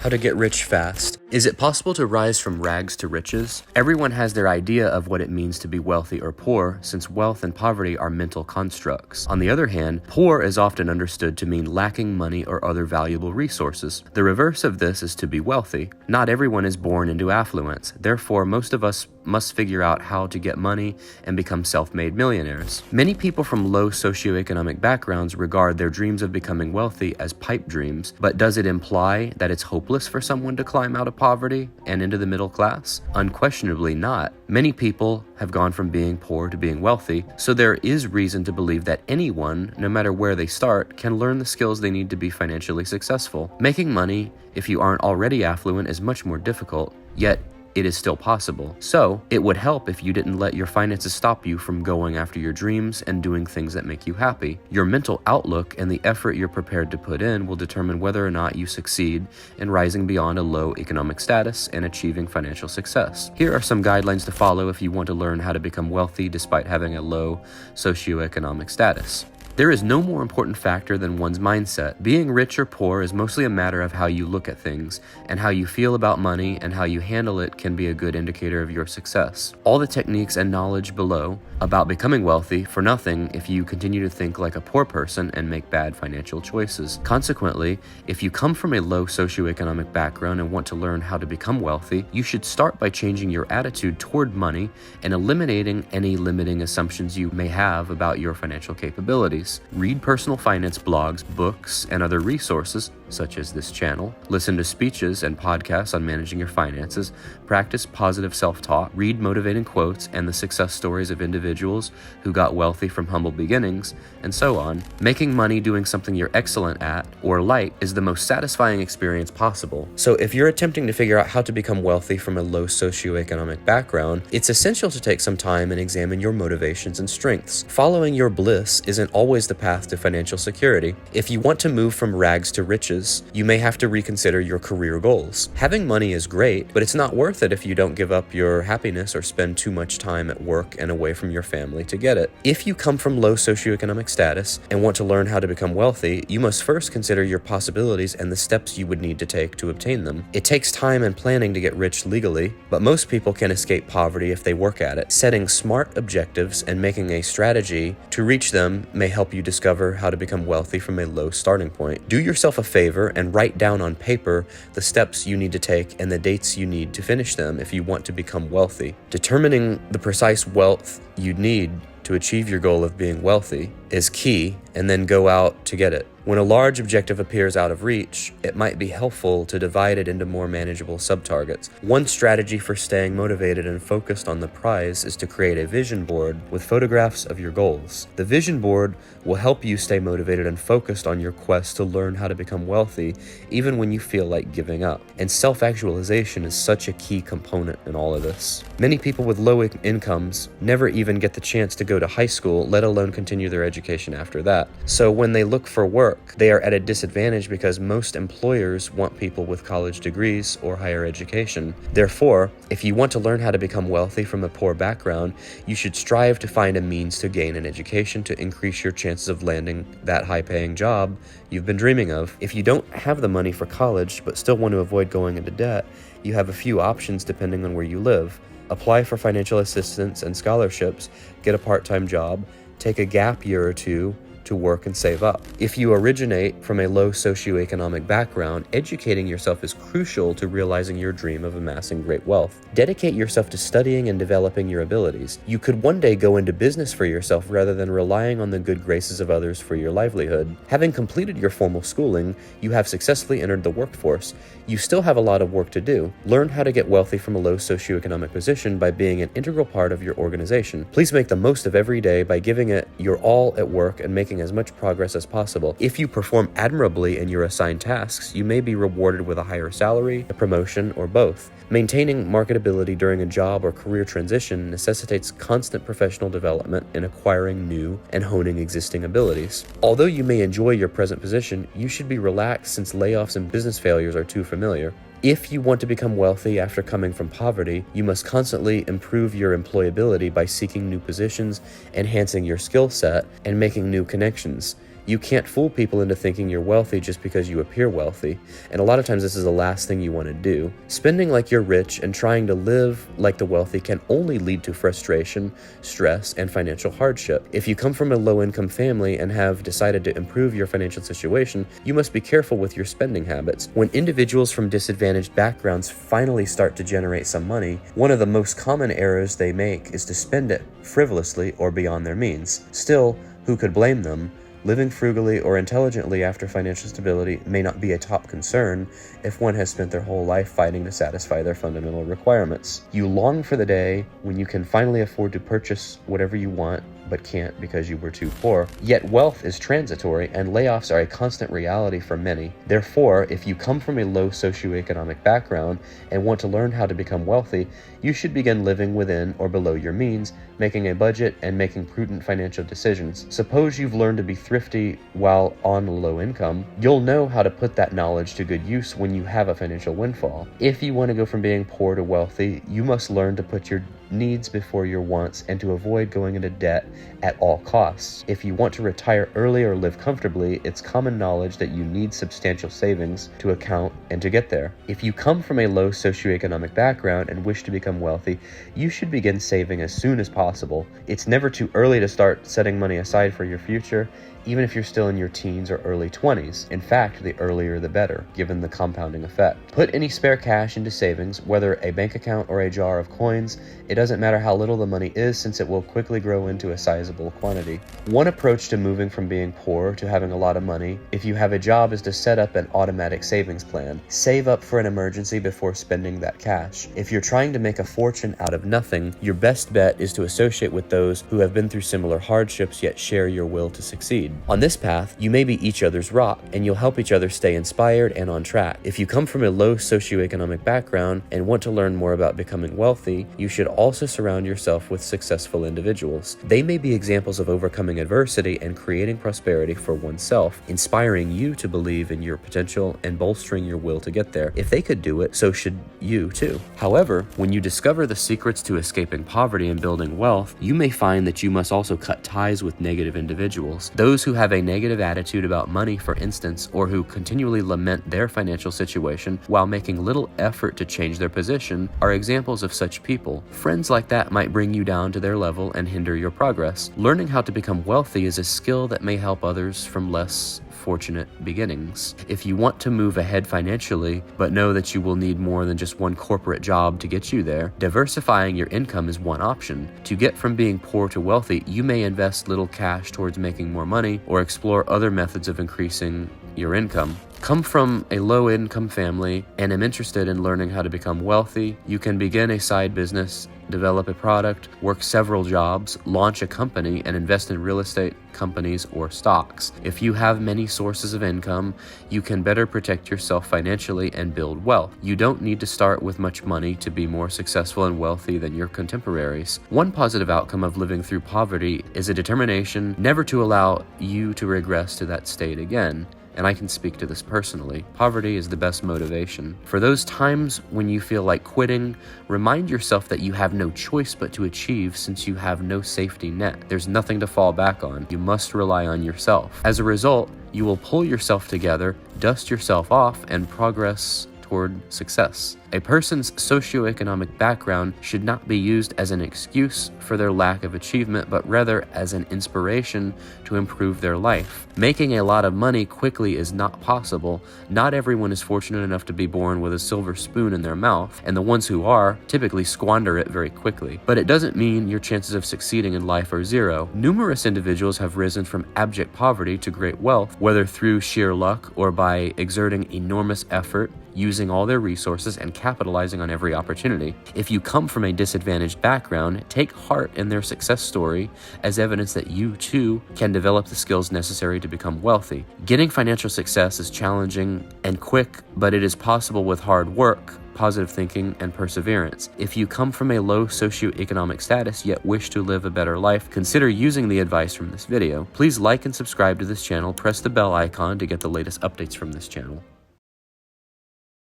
How to get rich fast. Is it possible to rise from rags to riches? Everyone has their idea of what it means to be wealthy or poor, since wealth and poverty are mental constructs. On the other hand, poor is often understood to mean lacking money or other valuable resources. The reverse of this is to be wealthy. Not everyone is born into affluence. Therefore, most of us must figure out how to get money and become self-made millionaires. Many people from low socioeconomic backgrounds regard their dreams of becoming wealthy as pipe dreams, but does it imply that it's hopeless for someone to climb out of poverty and into the middle class? Unquestionably not. Many people have gone from being poor to being wealthy, so there is reason to believe that anyone, no matter where they start, can learn the skills they need to be financially successful. Making money, if you aren't already affluent, is much more difficult, yet it is still possible. So, it would help if you didn't let your finances stop you from going after your dreams and doing things that make you happy. Your mental outlook and the effort you're prepared to put in will determine whether or not you succeed in rising beyond a low economic status and achieving financial success. Here are some guidelines to follow if you want to learn how to become wealthy despite having a low socioeconomic status. There is no more important factor than one's mindset. Being rich or poor is mostly a matter of how you look at things, and how you feel about money and how you handle it can be a good indicator of your success. All the techniques and knowledge below about becoming wealthy for nothing if you continue to think like a poor person and make bad financial choices. Consequently, if you come from a low socioeconomic background and want to learn how to become wealthy, you should start by changing your attitude toward money and eliminating any limiting assumptions you may have about your financial capabilities. Read personal finance blogs, books, and other resources, such as this channel. Listen to speeches and podcasts on managing your finances. Practice positive self-talk. Read motivating quotes and the success stories of individuals who got wealthy from humble beginnings, and so on. Making money doing something you're excellent at or like is the most satisfying experience possible. So if you're attempting to figure out how to become wealthy from a low socioeconomic background, it's essential to take some time and examine your motivations and strengths. Following your bliss isn't always the path to financial security. If you want to move from rags to riches, you may have to reconsider your career goals. Having money is great, but it's not worth it if you don't give up your happiness or spend too much time at work and away from your family to get it. If you come from low socioeconomic status and want to learn how to become wealthy, you must first consider your possibilities and the steps you would need to take to obtain them. It takes time and planning to get rich legally, but most people can escape poverty if they work at it. Setting smart objectives and making a strategy to reach them may help you discover how to become wealthy from a low starting point. Do yourself a favor and write down on paper the steps you need to take and the dates you need to finish them if you want to become wealthy. Determining the precise wealth you need to achieve your goal of being wealthy is key, and then go out to get it. When a large objective appears out of reach, it might be helpful to divide it into more manageable sub-targets. One strategy for staying motivated and focused on the prize is to create a vision board with photographs of your goals. The vision board will help you stay motivated and focused on your quest to learn how to become wealthy, even when you feel like giving up. And self-actualization is such a key component in all of this. Many people with low incomes never even get the chance to go to high school, let alone continue their education after that. So when they look for work, they are at a disadvantage because most employers want people with college degrees or higher education. Therefore, if you want to learn how to become wealthy from a poor background, you should strive to find a means to gain an education to increase your chances of landing that high-paying job you've been dreaming of. If you don't have the money for college but still want to avoid going into debt, you have a few options depending on where you live. Apply for financial assistance and scholarships, get a part-time job, take a gap year or two to work and save up. If you originate from a low socioeconomic background, educating yourself is crucial to realizing your dream of amassing great wealth. Dedicate yourself to studying and developing your abilities. You could one day go into business for yourself rather than relying on the good graces of others for your livelihood. Having completed your formal schooling, you have successfully entered the workforce. You still have a lot of work to do. Learn how to get wealthy from a low socioeconomic position by being an integral part of your organization. Please make the most of every day by giving it your all at work and making as much progress as possible. If you perform admirably in your assigned tasks, you may be rewarded with a higher salary, a promotion, or both. Maintaining marketability during a job or career transition necessitates constant professional development in acquiring new and honing existing abilities. Although you may enjoy your present position, you should be relaxed since layoffs and business failures are too familiar. If you want to become wealthy after coming from poverty, you must constantly improve your employability by seeking new positions, enhancing your skill set, and making new connections. You can't fool people into thinking you're wealthy just because you appear wealthy, and a lot of times this is the last thing you want to do. Spending like you're rich and trying to live like the wealthy can only lead to frustration, stress, and financial hardship. If you come from a low-income family and have decided to improve your financial situation, you must be careful with your spending habits. When individuals from disadvantaged backgrounds finally start to generate some money, one of the most common errors they make is to spend it frivolously or beyond their means. Still, who could blame them? Living frugally or intelligently after financial stability may not be a top concern if one has spent their whole life fighting to satisfy their fundamental requirements. You long for the day when you can finally afford to purchase whatever you want, but can't because you were too poor. Yet wealth is transitory, and layoffs are a constant reality for many. Therefore, if you come from a low socioeconomic background and want to learn how to become wealthy, you should begin living within or below your means, making a budget and making prudent financial decisions. Suppose you've learned to be thrifty while on low income. You'll know how to put that knowledge to good use when you have a financial windfall. If you want to go from being poor to wealthy, you must learn to put your needs before your wants and to avoid going into debt at all costs. If you want to retire early or live comfortably, it's common knowledge that you need substantial savings to account and to get there. If you come from a low socioeconomic background and wish to become wealthy, you should begin saving as soon as possible. It's never too early to start setting money aside for your future, even if you're still in your teens or early 20s. In fact, the earlier the better, given the compounding effect. Put any spare cash into savings, whether a bank account or a jar of coins. It doesn't matter how little the money is, since it will quickly grow into a sizable quantity. One approach to moving from being poor to having a lot of money, if you have a job, is to set up an automatic savings plan. Save up for an emergency before spending that cash. If you're trying to make a fortune out of nothing, your best bet is to associate with those who have been through similar hardships yet share your will to succeed. On this path, you may be each other's rock, and you'll help each other stay inspired and on track. If you come from a low socioeconomic background and want to learn more about becoming wealthy, you should also surround yourself with successful individuals. They may be examples of overcoming adversity and creating prosperity for oneself, inspiring you to believe in your potential and bolstering your will to get there. If they could do it, so should you too. However, when you discover the secrets to escaping poverty and building wealth, you may find that you must also cut ties with negative individuals. Those who have a negative attitude about money, for instance, or who continually lament their financial situation while making little effort to change their position, are examples of such people. Friends like that might bring you down to their level and hinder your progress. Learning how to become wealthy is a skill that may help others from less fortunate beginnings. If you want to move ahead financially, but know that you will need more than just one corporate job to get you there, diversifying your income is one option. To get from being poor to wealthy, you may invest little cash towards making more money or explore other methods of increasing your income. Come from a low-income family and am interested in learning how to become wealthy, you can begin a side business, develop a product, work several jobs, launch a company, and invest in real estate companies or stocks. If you have many sources of income, you can better protect yourself financially and build wealth. You don't need to start with much money to be more successful and wealthy than your contemporaries. One positive outcome of living through poverty is a determination never to allow you to regress to that state again. And I can speak to this personally. Poverty is the best motivation. For those times when you feel like quitting, remind yourself that you have no choice but to achieve, since you have no safety net. There's nothing to fall back on. You must rely on yourself. As a result, you will pull yourself together, dust yourself off, and progress toward success. A person's socioeconomic background should not be used as an excuse for their lack of achievement, but rather as an inspiration to improve their life. Making a lot of money quickly is not possible. Not everyone is fortunate enough to be born with a silver spoon in their mouth, and the ones who are typically squander it very quickly. But it doesn't mean your chances of succeeding in life are zero. Numerous individuals have risen from abject poverty to great wealth, whether through sheer luck or by exerting enormous effort, using all their resources, and capitalizing on every opportunity. If you come from a disadvantaged background, take heart in their success story as evidence that you too can develop the skills necessary to become wealthy. Getting financial success is challenging and quick, but it is possible with hard work, positive thinking, and perseverance. If you come from a low socioeconomic status yet wish to live a better life, consider using the advice from this video. Please like and subscribe to this channel. Press the bell icon to get the latest updates from this channel.